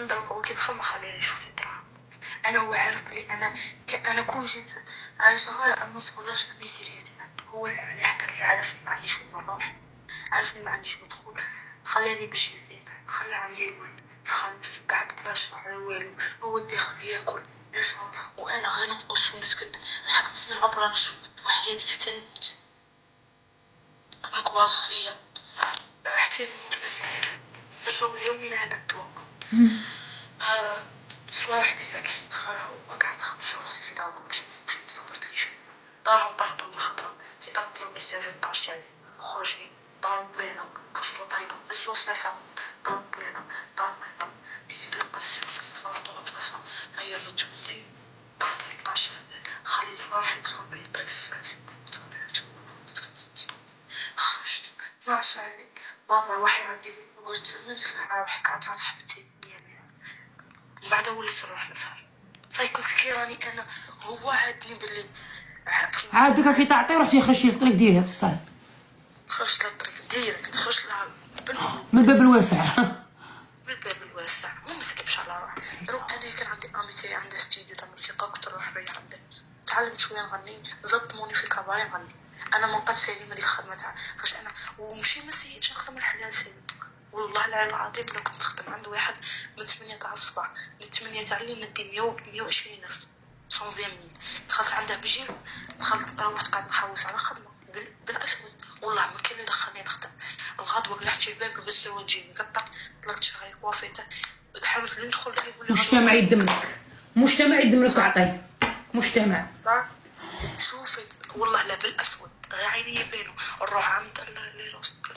نضرب هو كيدخل ما خليني نشوف الدراهم. انا هو عارف بلي انا كون جيت عايشه غير ما نصبرش بميسيريتي. هو عارفني ما عنديش وين نروح، عارفني ما عنديش مدخول، خلاني باش خلى عندي الولد، دخل قعد بلا شعر والو، هو داخل ياكل يشرب وانا غير نقص ونسكت نحكم في العمر نشوف وحياتي حتى نموت. نكواض فيا حتى نموت بزاف. الشغل اليومي ما عندك توقع. صوالح بيزاكي تخرها وقعد خمس راسي في دارهم باش نصبرت لي شوية. دارهم طردوا من الخطرة كي ضغط لهم ميساج 12 تاعي خرجي دارهم بلينا كشطوا طريقة السوس نفهم دارهم بلينا دارهم بلينا يزيدوا يقصوا في الفرطة وتقصوا هيا فتشو لي دارهم 12 خلي صوالح يدخلوا بعيد بس خرجت 12 عليك ماما واحد عندي قلت حكات عن صاحبتي بعد وليت نروح نسهر كنت كي راني انا هو عادني باللي عادك كي تعطي راسي يخرج لك ديريكت صافي خرجت للطريق ديريكت خرجت لها من الباب الواسع من الباب الواسع ما نكذبش على روحي. انا كان عندي اميتي عندها ستوديو تاع موسيقى كنت نروح بيا عندها تعلمت شويه نغني زدت موني في الكباري نغني. انا من قد سليمه ديك الخدمه تاع فاش انا ومشي ما سيتش نخدم الحلال سليم والله العظيم لو كنت نخدم عند واحد من 8 تاع الصباح ل 8 تاع الليل ندي 120 ألف 120 ميل. دخلت عنده بجيل دخلت روحت قاعد نحوس على خدمه بالاسود والله ما كان اللي دخلني نخدم. الغدوه قلعت شباك لبست وجهي مقطع طلعت شعري كوافيته حاولت ندخل يقول لي مجتمع يدمرك مجتمع يدمرك تعطي مجتمع صح. شوفي والله لا بالاسود غير عيني يبانوا نروح عند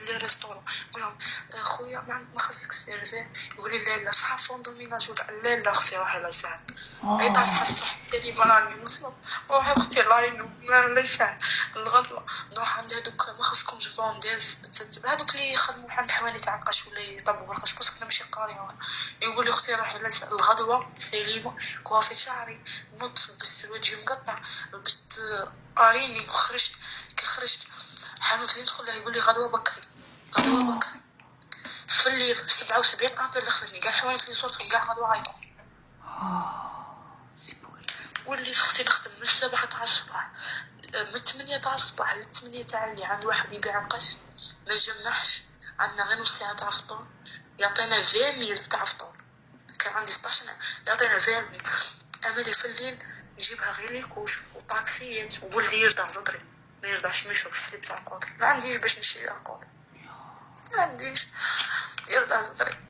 لي ريستورون نقول لهم خويا ما خصك سيرفي يقول لي لا لا صحاب فوندو ميناج لا لا اختي روحي الله يسهل اي طاح حسوا حتى لي مراني مسلم روحي اختي لاينو ما يسهل الغدوه نروح عند هذوك ما خصكمش فونديز هذوك اللي يخدموا بحال الحواني تاع القش ولا يطبقوا القش بس كنا ماشي قاريين يقول لي اختي روحي لا الغدوه سليمه كوافي شعري نط لبست وجهي مقطع لبست قاريني وخرجت كي خرجت حانوت ندخل يقول لي غدوه بكري غدوه بكري في الليل 77 ابل دخلني كاع حوانت لي صوتهم كاع غدوه عيطوا وليت اختي نخدم من 7 تاع الصباح من 8 تاع الصباح ل 8 تاع الليل عند واحد يبيع القش ما نجمعش عندنا غير نص ساعه تاع فطور يعطينا 20 ميل تاع فطور كان عندي 16 يعطينا 20 ميل املي في الليل نجيبها غير ليكوش وطاكسيات وولدي يرضع زدري ما يرضعش ما يشربش حليب تاع القوطي ما عنديش باش نشري القوطي ما عنديش يرضع زدري